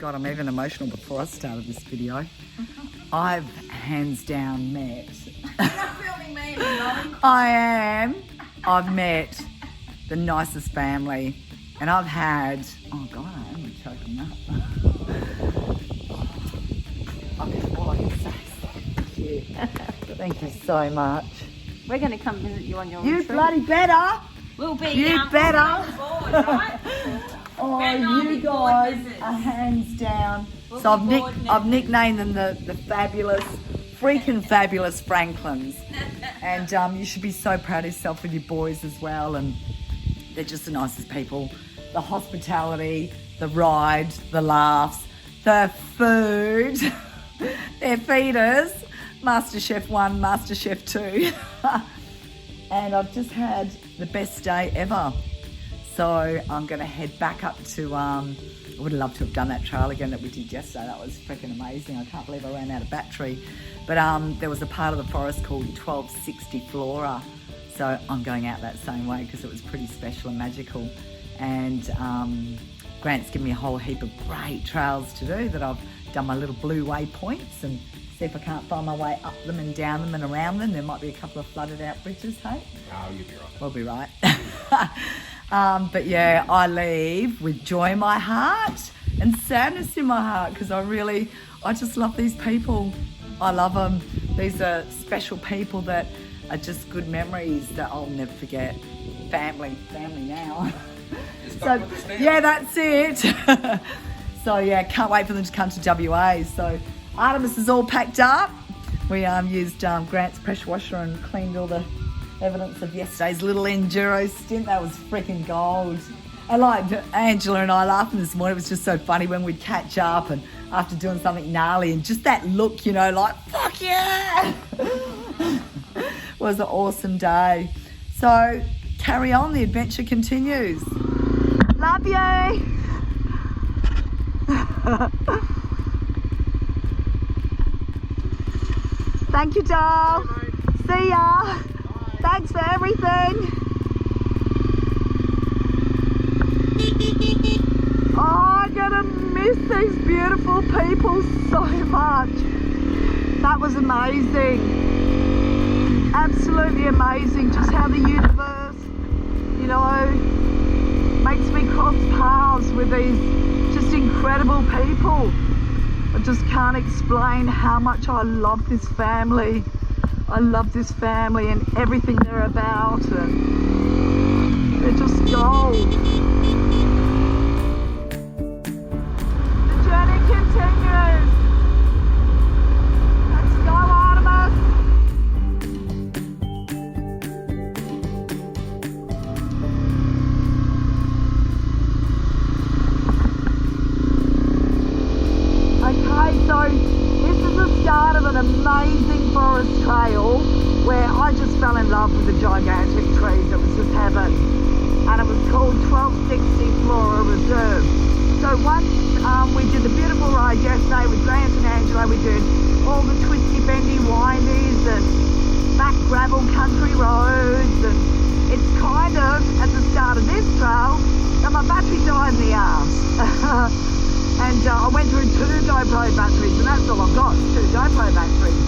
God, I'm even emotional before I started this video. I've hands down met. You're not filming me, no. I am. I've met the nicest family, and I've had. Oh God, I am choking up. All I can say is thank you. Thank you so much. We're going to come visit you on your You retreat. bloody better. We'll be You better. on board, right? Oh, Grandma, you big board guys visits. are hands down. We'll So be board I've members. nicknamed them the fabulous, freaking fabulous Franklins. And you should be so proud of yourself with your boys as well. And they're just the nicest people. The hospitality, the ride, the laughs, the food. They're feeders. MasterChef 1, MasterChef 2. And I've just had the best day ever. So I'm going to head back up to, I would have loved to have done that trail again that we did yesterday. That was freaking amazing. I can't believe I ran out of battery. But there was a part of the forest called 1260 Flora. So I'm going out that same way because it was pretty special and magical. And Grant's given me a whole heap of great trails to do that I've done my little blue waypoints and see if I can't find my way up them and down them and around them. There might be a couple of flooded out bridges, hey? Oh, you'll be right. We'll be right. But yeah, I leave with joy in my heart and sadness in my heart because I just love these people. I love them. These are special people that are just good memories that I'll never forget. Family now. So yeah, that's it. So yeah, can't wait for them to come to WA. So Artemis is all packed up. We used Grant's pressure washer and cleaned all the evidence of yesterday's little enduro stint. That was freaking gold. And like Angela and I laughing this morning, it was just so funny when we'd catch up and after doing something gnarly and just that look, you know, like, fuck yeah! Was an awesome day. So carry on, the adventure continues. Love you! Thank you, doll. See ya. Thanks for everything. Oh, I'm gonna miss these beautiful people so much. That was amazing. Absolutely amazing. Just how the universe, you know, makes me cross paths with these just incredible people. I just can't explain how much I love this family. I love this family and everything they're about, and they're just gold. The journey continues. Let's go, Artemis. Okay, so this is the start of an amazing forest trail where I just fell in love with the gigantic trees. It was just heaven. And it was called 1260 Flora Reserve. So once we did the beautiful ride yesterday with Grant and Angela, we did all the twisty, bendy, windies and back gravel country roads. And it's kind of at the start of this trail that my battery died in the arse. And I went through 2 GoPro batteries, and that's all I've got, 2 GoPro batteries.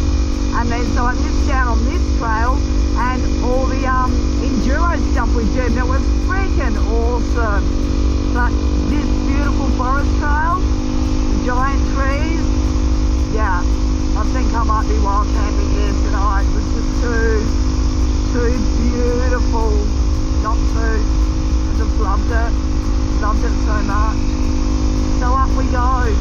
And then so I missed out on this trail and all the enduro stuff we did, and it was freaking awesome. But this beautiful forest trail, the giant trees, yeah, I think I might be wild camping here tonight. It was just too beautiful not to. I just loved it so much. So up we go.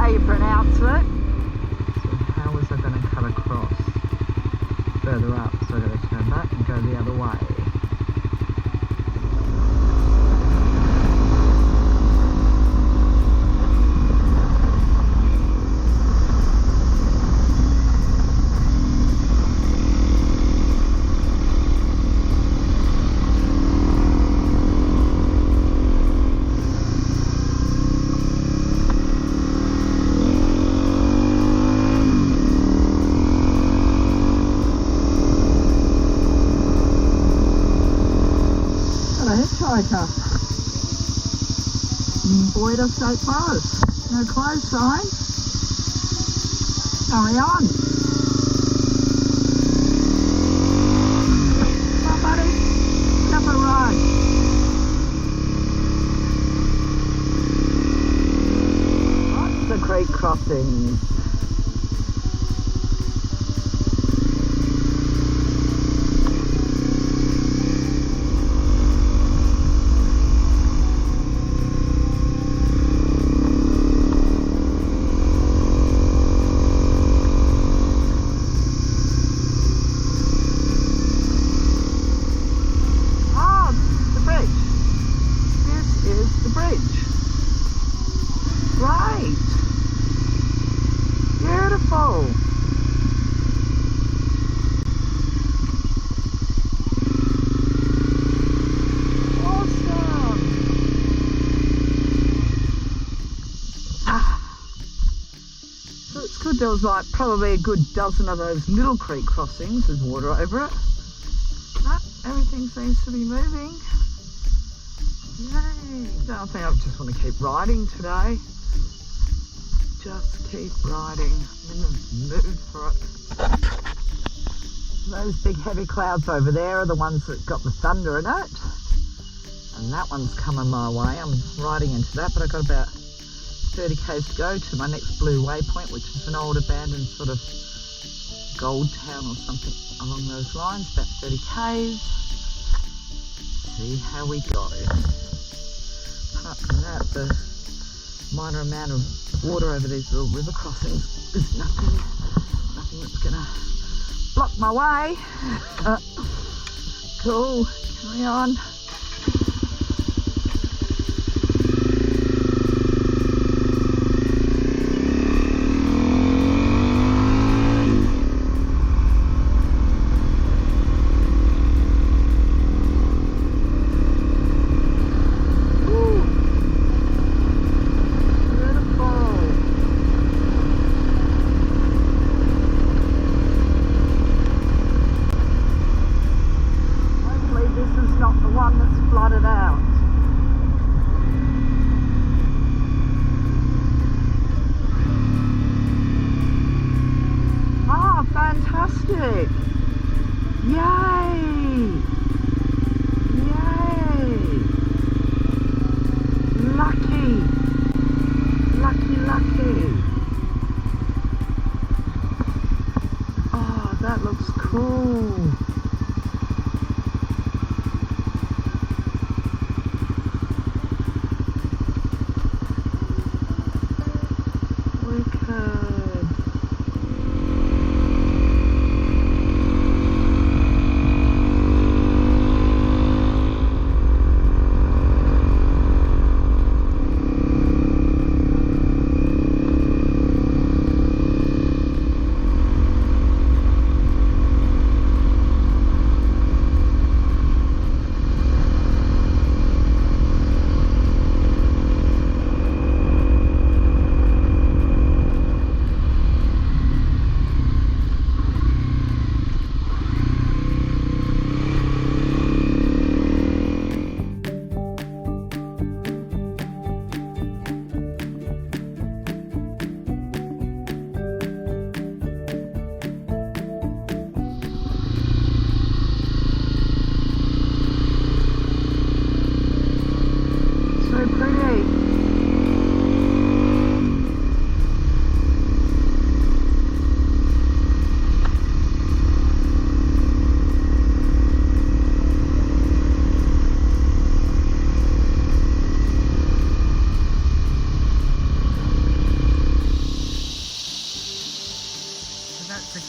how you pronounce it. So how was I going to cut across further up? So I got to turn back and go the other way. Nymboida State Forest. No close sign. Carry on. Come on, buddy. Up a ride. Lots of creek crossings. There was like probably a good dozen of those little creek crossings with water over it. But everything seems to be moving. Yay! I think I just want to keep riding today. Just keep riding. I'm in the mood for it. Those big heavy clouds over there are the ones that got the thunder in it. And that one's coming my way. I'm riding into that, but I've got about 30 k's to go to my next blue waypoint, which is an old abandoned sort of gold town or something along those lines, about 30 k's. See how we go. Apart from that, the minor amount of water over these little river crossings is nothing that's gonna block my way. Cool, carry on.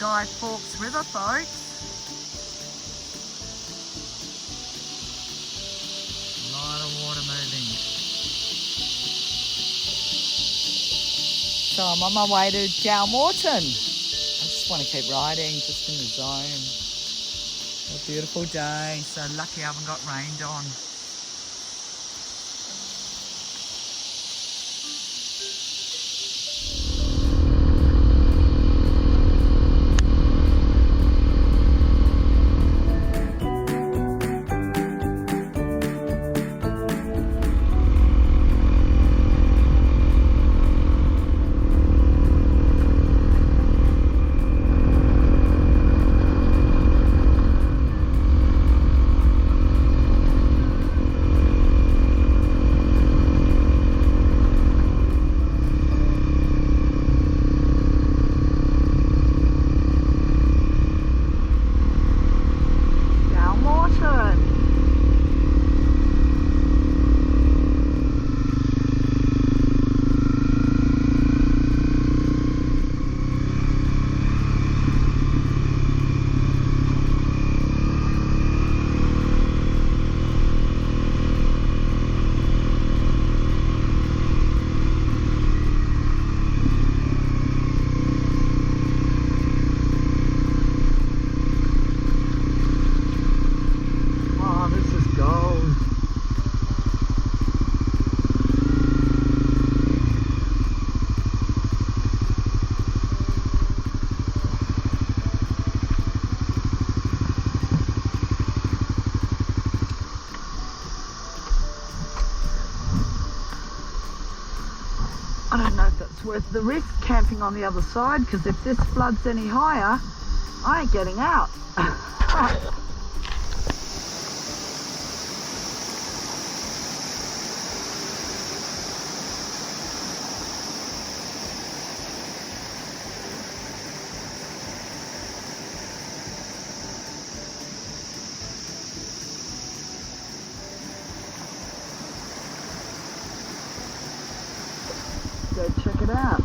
Guy Fawkes River, folks. A lot of water moving. So I'm on my way to Dalmorton. I just want to keep riding, just in the zone. A beautiful day, so lucky I haven't got rained on. I don't know if that's worth the risk camping on the other side, because if this flood's any higher, I ain't getting out. Go check it out.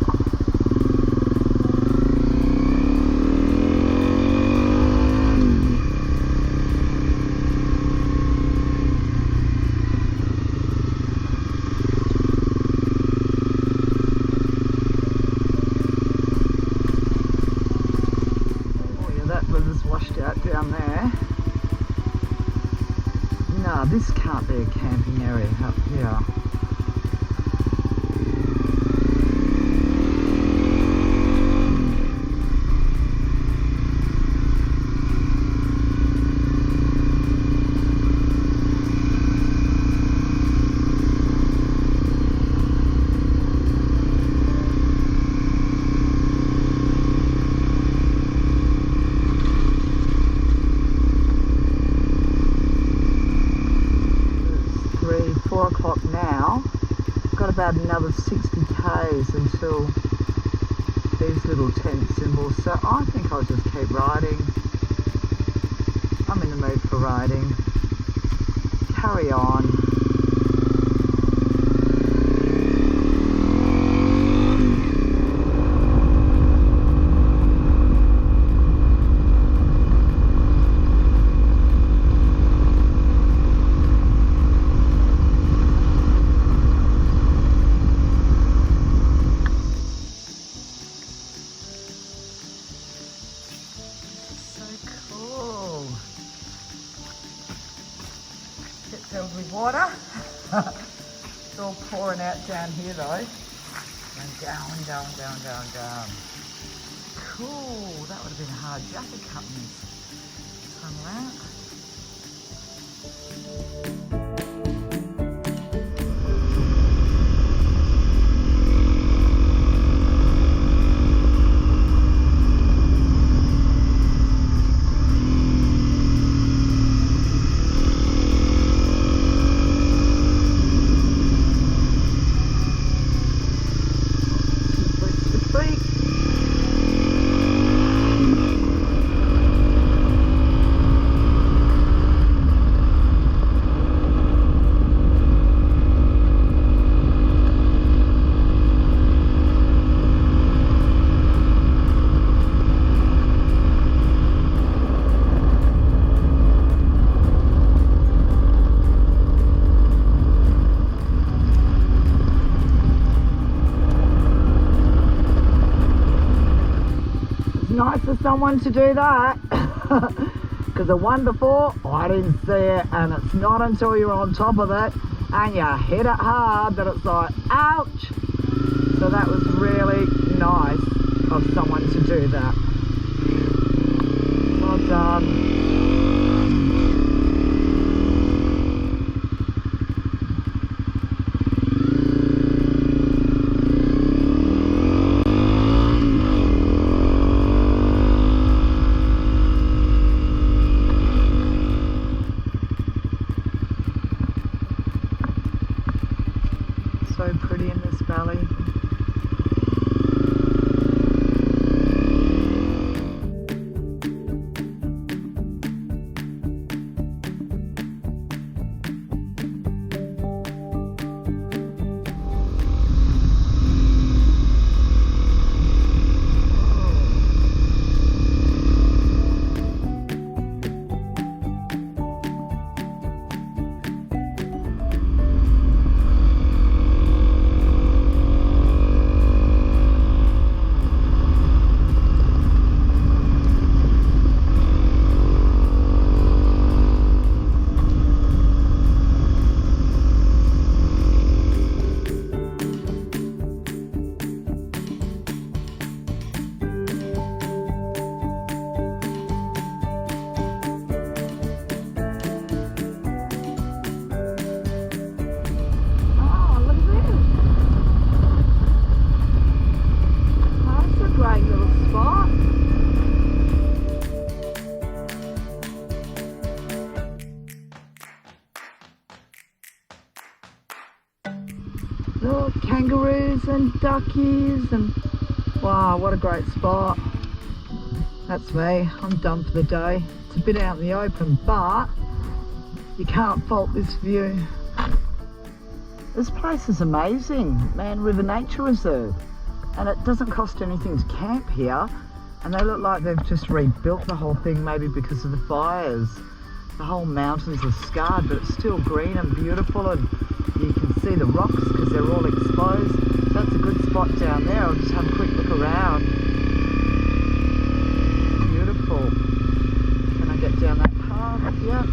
Oh yeah, that river's washed out down there. No, this can't be a camping area up here. It's 4 o'clock now. Got about another 60 k's until these little tent symbols, so I think I'll just keep riding. I'm in the mood for riding. Carry on. Filled with water. It's all pouring out down here though. And down, down, down, down, down. Cool, that would have been a hard jacket cutting this tunnel out. nice of someone to do that. Because the one before, I didn't see it, and it's not until you're on top of it and you hit it hard that it's like, ouch. So that was really nice of someone to do that. Well done. So pretty in this valley. Look, kangaroos and duckies, and wow, what a great spot. That's me, I'm done for the day. It's a bit out in the open, but you can't fault this view. This place is amazing, Mann River Nature Reserve, and it doesn't cost anything to camp here, and they look like they've just rebuilt the whole thing, maybe because of the fires. The whole mountains are scarred, but it's still green and beautiful, and you can see the rocks because they're all exposed. That's a good spot down there. I'll just have a quick look around. Beautiful. Can I get down that path? Yep.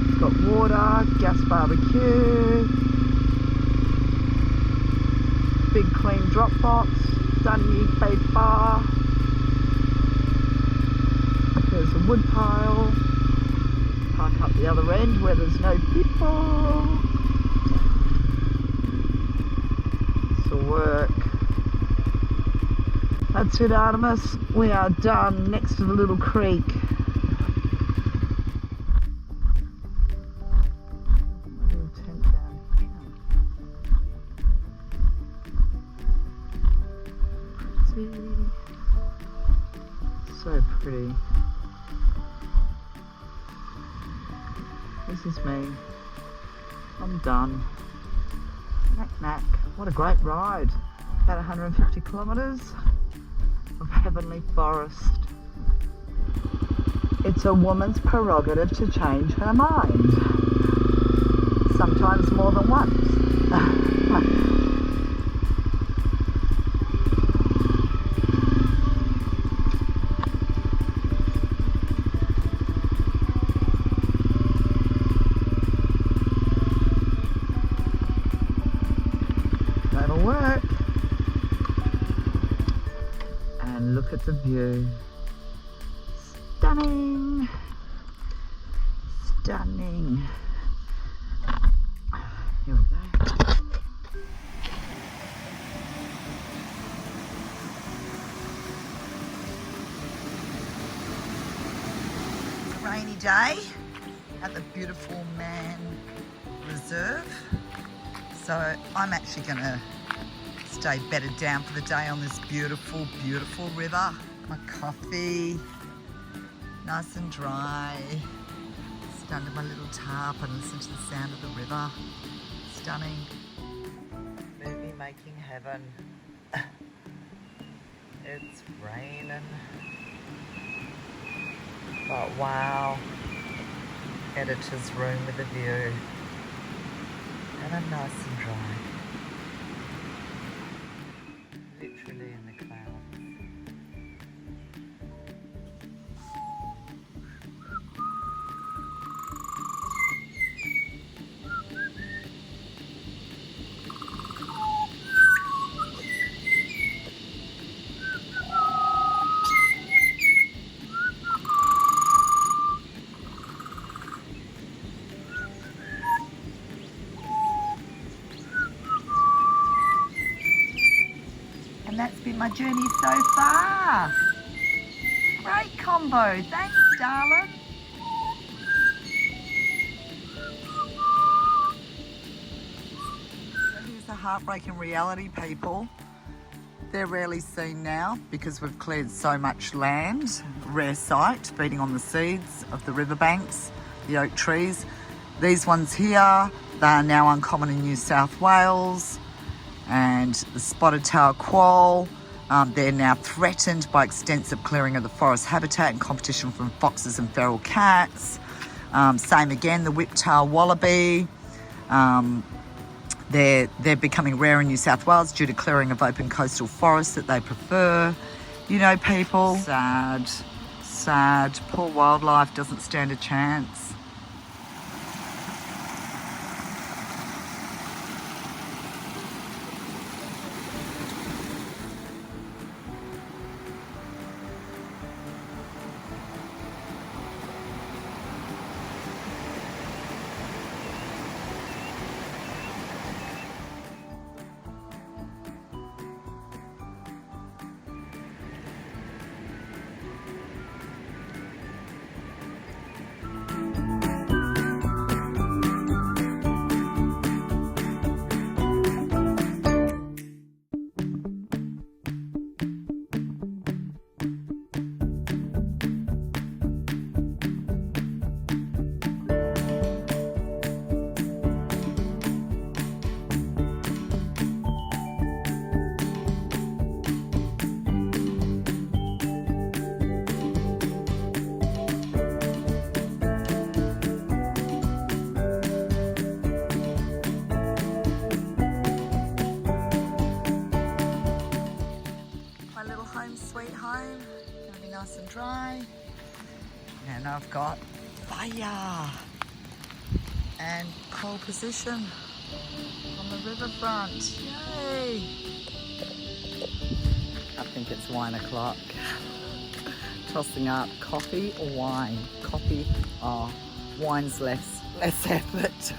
It's got water, gas barbecue, big clean drop box, done E85. There's a wood pile. Park up the other end where there's no people. This'll work. That's it, Artemis. We are done next to the little creek. Little tent down here. Pretty. So pretty. This is me. I'm done. Knack knack. What a great ride. About 150 kilometres of heavenly forest. It's a woman's prerogative to change her mind. Sometimes more than once. Work. And look at the view. Stunning. Stunning. Here we go. It's a rainy day at the beautiful Mann Reserve. So I'm actually going to stay bedded down for the day on this beautiful, beautiful river. My coffee, nice and dry. Sit under my little tarp and listen to the sound of the river. Stunning. Movie making heaven. It's raining. But wow. Editor's room with a view. And I'm nice and dry. Literally in the clouds. And that's been my journey so far. Great combo. Thanks, darling. So here's the heartbreaking reality, people. They're rarely seen now because we've cleared so much land. Rare sight, feeding on the seeds of the riverbanks, the oak trees. These ones here, they are now uncommon in New South Wales. And the spotted tail quoll, they're now threatened by extensive clearing of the forest habitat and competition from foxes and feral cats. Same again, the whiptail wallaby. They're becoming rare in New South Wales due to clearing of open coastal forests that they prefer. You know, people, sad. Poor wildlife doesn't stand a chance. Nice and dry, and I've got fire and pole position on the riverfront. Yay! I think it's wine o'clock. Tossing up coffee or wine. Coffee, wine's less effort.